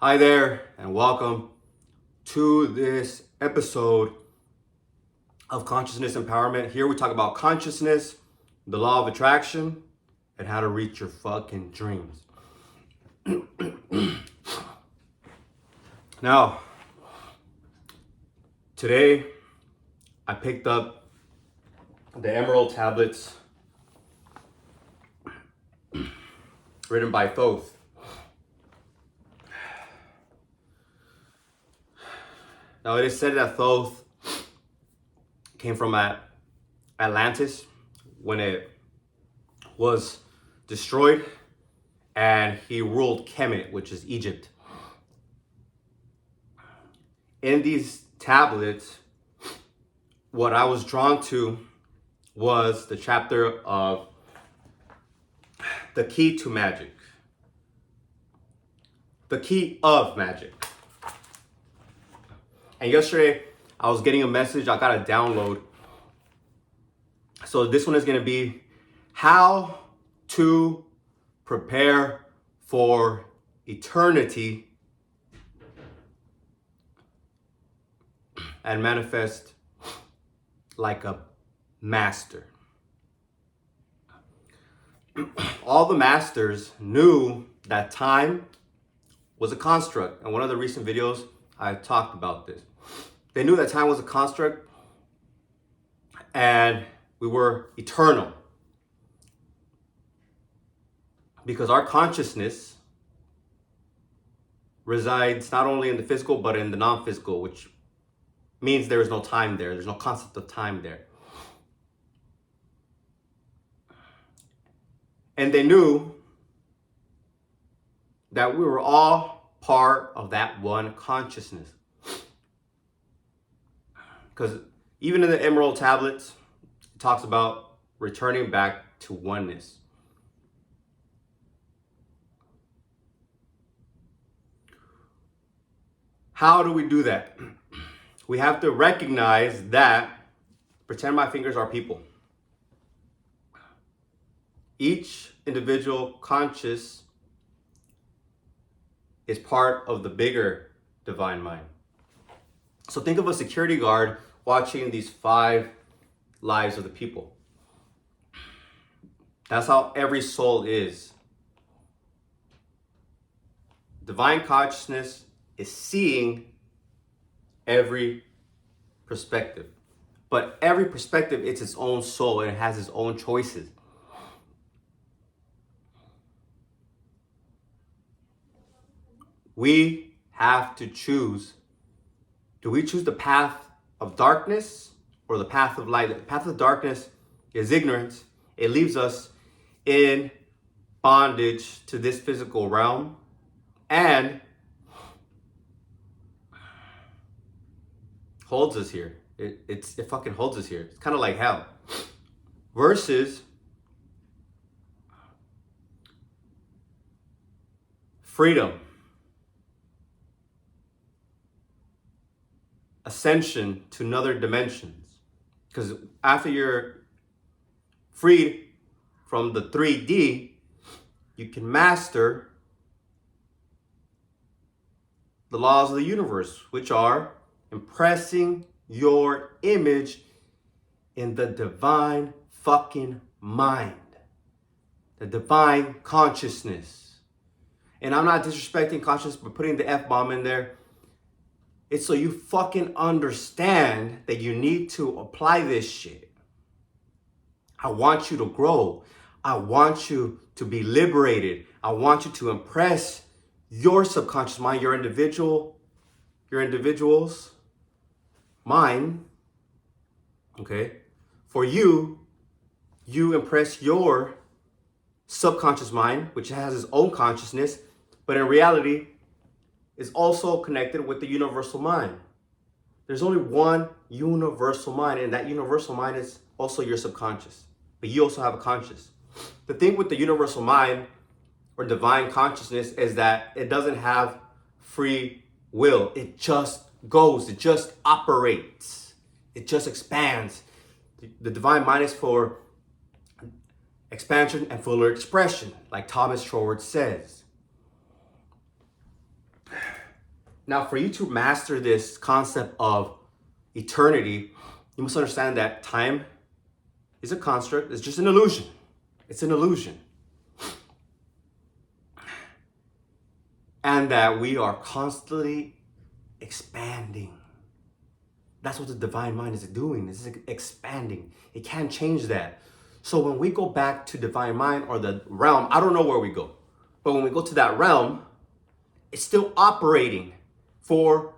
Hi there, and welcome to this episode of Consciousness Empowerment. Here we talk about consciousness, the law of attraction, and how to reach your fucking dreams. Now, today I picked up the Emerald Tablets written by Thoth. Now, it is said that Thoth came from Atlantis when it was destroyed, and he ruled Kemet, which is Egypt. In these tablets, what I was drawn to was the chapter of the key to magic, the key of magic. And yesterday, I was getting a message, I got a download. So this one is going to be how to prepare for eternity and manifest like a master. All the masters knew that time was a construct. In one of the recent videos, I talked about this. They knew that time was a construct and we were eternal. Because our consciousness resides not only in the physical, but in the non-physical, which means there is no time there. There's no concept of time there. And they knew that we were all part of that one consciousness. Because even in the Emerald Tablets, it talks about returning back to oneness. How do we do that? We have to recognize that, pretend my fingers are people. Each individual conscious is part of the bigger divine mind. So think of a security guard watching these 5 lives of the people. That's how every soul is. Divine consciousness is seeing every perspective. But every perspective, it's its own soul and it has its own choices. We have to choose. Do we choose the path of darkness or the path of light? The path of darkness is ignorance. It leaves us in bondage to this physical realm and holds us here. It fucking holds us here. It's kind of like hell. Versus freedom, ascension to another dimensions. Because after you're freed from the 3D, you can master the laws of the universe, which are impressing your image in the divine fucking mind, the divine consciousness. And I'm not disrespecting consciousness, but putting the F-bomb in there. It's so you fucking understand that you need to apply this shit. I want you to grow. I want you to be liberated. I want you to impress your subconscious mind, your individual's mind. Okay? For you impress your subconscious mind, which has its own consciousness, but in reality, is also connected with the universal mind. There's only one universal mind, and that universal mind is also your subconscious. But you also have a conscious. The thing with the universal mind or divine consciousness is that it doesn't have free will. It just goes, it just operates, it just expands. The divine mind is for expansion and fuller expression, like Thomas Schwartz says. Now, for you to master this concept of eternity, you must understand that time is a construct. It's just an illusion. It's an illusion. And that we are constantly expanding. That's what the divine mind is doing. It's expanding. It can't change that. So when we go back to divine mind or the realm, I don't know where we go. But when we go to that realm, it's still operating for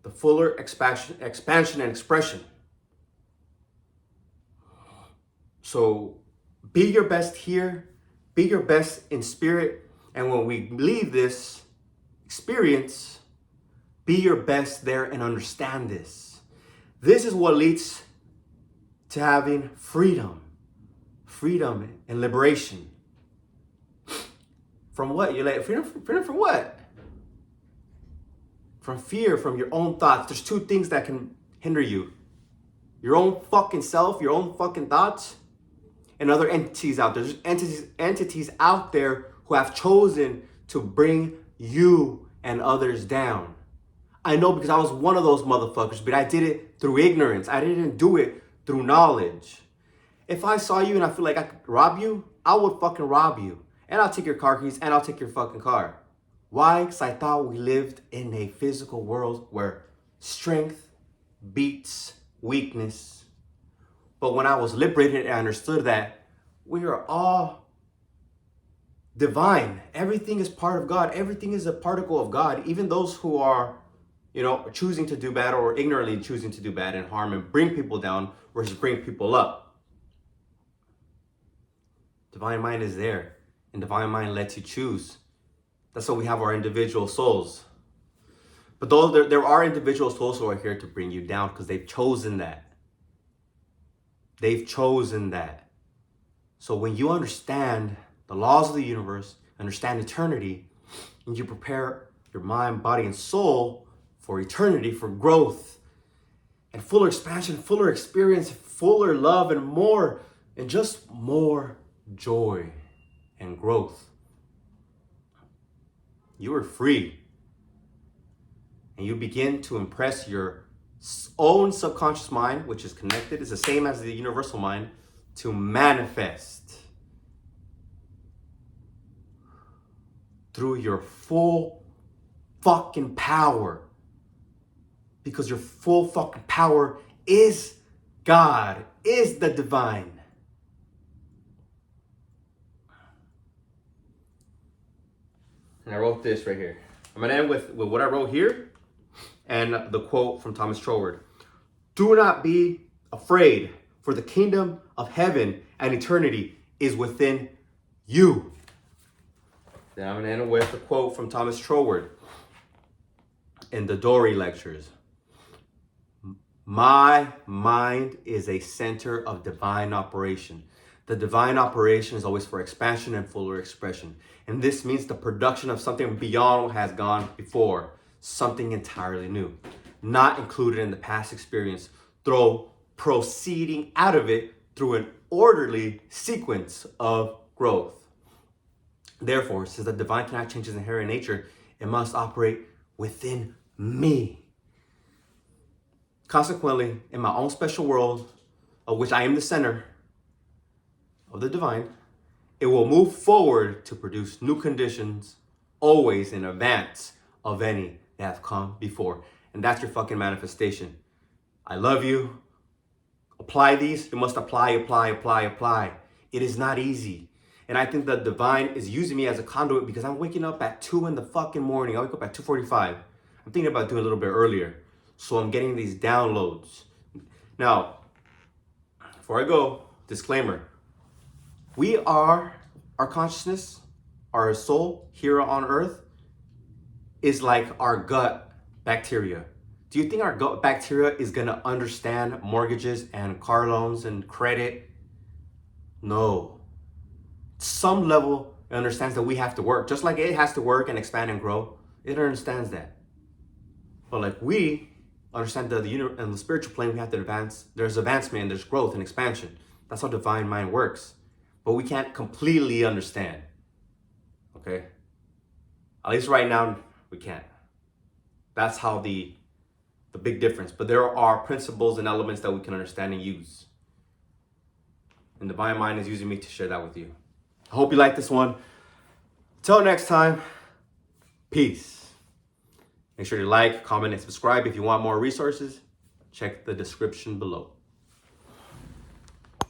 the fuller expansion and expression. So be your best here, be your best in spirit, and when we leave this experience, be your best there and understand this. This is what leads to having freedom and liberation. From what? You're like, freedom from what? From fear, from your own thoughts. There's two things that can hinder you. Your own fucking self, your own fucking thoughts, and other entities out there. There's entities out there who have chosen to bring you and others down. I know because I was one of those motherfuckers, but I did it through ignorance. I didn't do it through knowledge. If I saw you and I feel like I could rob you, I would fucking rob you. And I'll take your car keys and I'll take your fucking car. Why? Because I thought we lived in a physical world where strength beats weakness. But when I was liberated and I understood that we are all divine. Everything is part of God. Everything is a particle of God. Even those who are, choosing to do bad or ignorantly choosing to do bad and harm and bring people down versus bring people up. Divine mind is there. And divine mind lets you choose. That's why we have our individual souls. But though there are individual souls who are here to bring you down because they've chosen that. They've chosen that. So when you understand the laws of the universe, understand eternity, and you prepare your mind, body, and soul for eternity, for growth, and fuller expansion, fuller experience, fuller love, and more, and just more joy and growth. You are free. And you begin to impress your own subconscious mind, which is connected, is the same as the universal mind, to manifest through your full fucking power. Because your full fucking power is God, is the divine. And I wrote this right here. I'm going to end with what I wrote here and the quote from Thomas Troward. Do not be afraid, for the kingdom of heaven and eternity is within you. Then I'm going to end with a quote from Thomas Troward in the Dory Lectures. My mind is a center of divine operation. The divine operation is always for expansion and fuller expression. And this means the production of something beyond what has gone before, something entirely new, not included in the past experience, though proceeding out of it through an orderly sequence of growth. Therefore, since the divine cannot change its inherent nature, it must operate within me. Consequently, in my own special world, of which I am the center of the divine, it will move forward to produce new conditions, always in advance of any that have come before. And that's your fucking manifestation. I love you. Apply these. You must apply. It is not easy. And I think the divine is using me as a conduit because I'm waking up at 2 in the fucking morning. I wake up at 2:45. I'm thinking about doing a little bit earlier. So I'm getting these downloads. Now, before I go, disclaimer. We are, our consciousness, our soul here on earth is like our gut bacteria. Do you think our gut bacteria is gonna understand mortgages and car loans and credit? No. Some level it understands that we have to work. Just like it has to work and expand and grow, it understands that. But like we understand that in the spiritual plane, we have to advance. There's advancement and there's growth and expansion. That's how divine mind works. But we can't completely understand. Okay? At least right now, we can't. That's how the big difference. But there are principles and elements that we can understand and use. And Divine Mind is using me to share that with you. I hope you like this one. Till next time, peace. Make sure to like, comment, and subscribe. If you want more resources, check the description below.